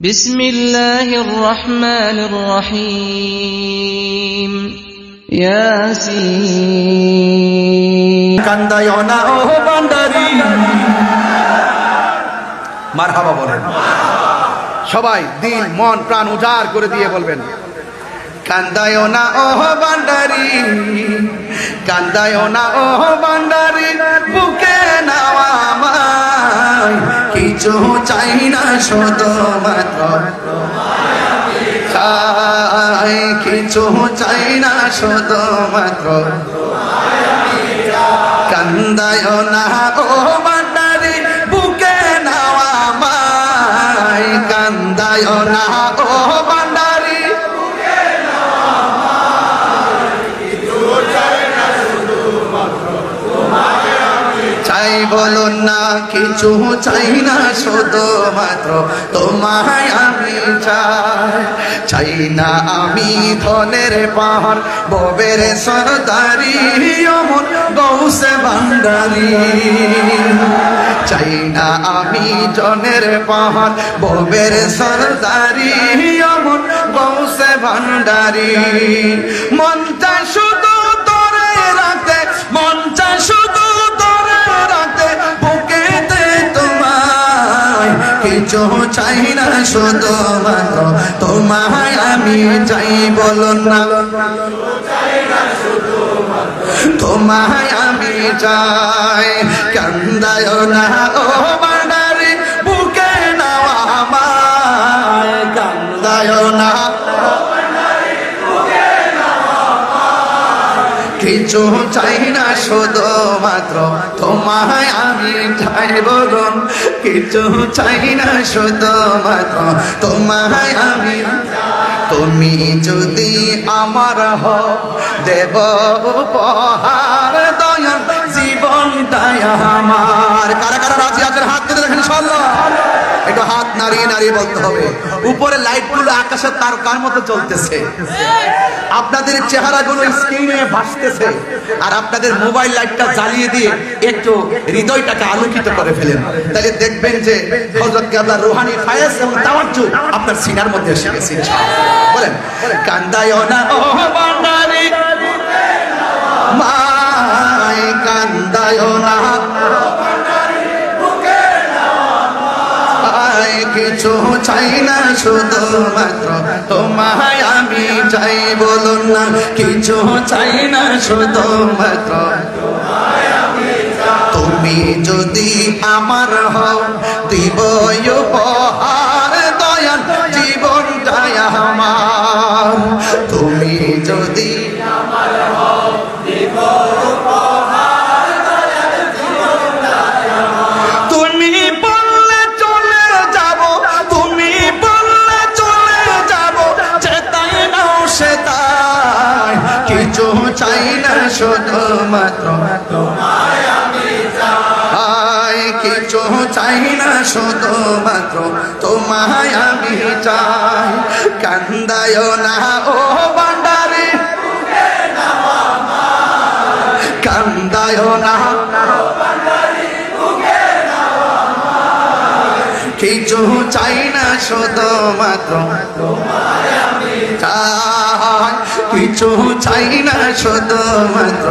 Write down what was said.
বিসমিল্লাহির রহমানির রহিম। ইয়াসিন। কান্দায়ও না ও বান্দারি। মারহাবা বলেন সবাই, দিল মন প্রাণ উজাড় করে দিয়ে বলবেন, কান্দায়ও না ও বান্দারি, কান্দায়ও না ও বান্দারি, বুকে নাও আমায়, কিছু চাই না শুধুমাত্র চাই, কিছু চাই না শুধুমাত্র, কান্দায়ও না ও বান্দারি, বুকে নাও আমায়, কান্দায়ও না ও বান্দারি, চাই বলো না, কিছু চাই না শুধুমাত্র তোমায় আমি চাই, চাই না আমি ধনের পাহাড়, ববের সরদারি, অমর গৌসে ভান্ডারি, চাই না আমি জনের পাহাড়, ববের সরদারি, অমর গৌসে ভান্ডারি, মন চাই শুধু তোরে রাখতে, মন চাই শুধু কিছু চাই না শুধুমাত্র তোমায় আমি চাই, বলো না তোমায় আমি চাই, কান্দায়ও না ও বান্দারি, বুকে নাও আমায়, কান্দায়ও না কিছু চাই না শুধুমাত্র তোমায় আমি চাই, বলুন কিছু চাই না শুধুমাত্র তোমায় আমি, তুমি যদি আমার হও দেব উপহার, দয়াল জীবনটাই আমার। কারা কারা রাজি আছেন হাত তুলে দেখেন ইনশাআল্লাহ, একটু হাত নাড়িয়ে নাড়িয়ে বলতে হবে। উপরে লাইটগুলো আকাশের তারকার মতো চলতেছে, আপনাদের চেহারাগুলো স্ক্রিনে ভাসতেছে, আর আপনাদের মোবাইল লাইটটা জ্বালিয়ে দিয়ে একটু হৃদয়টাকে আলোকিত করে ফেলেন, তাহলে দেখবেন যে হযরত কেবলা রুহানি ফায়েজ এবং তাওয়াজ্জু আপনার সিনার মধ্যে এসে গেছে ইনশাআল্লাহ। বলেন, কান্দায়ও না ও বান্দারি, মাই কান্দায়ও না, কিছু চাই না শুধুমাত্র তোমায় আমি চাই, বলুন না কিছু চাই না শুধুমাত্র তোমায় আমি চাই, তুমি যদি আমার হও দিব উপহার, দয়াল জীবনটাই আমার, তুমি যদি আমার হও দিব উপহার, দয়াল জীবনটাই আমার, তুমি বললে চলে যাব, তুমি বললে চলে যাব, যেতাই নাও সেতাই, কিছু চাই না শুধুমাত্র তোমায় আমি চাই, কিছু চাই না শুধুমাত্র তোমায় আমি চাই, কান্দায়ও না ও বান্দারি, কান্দায়ও না কিছু চাই না শুধুমাত্র তোমায় আমি চাই, কিছু চাই না শুধুমাত্র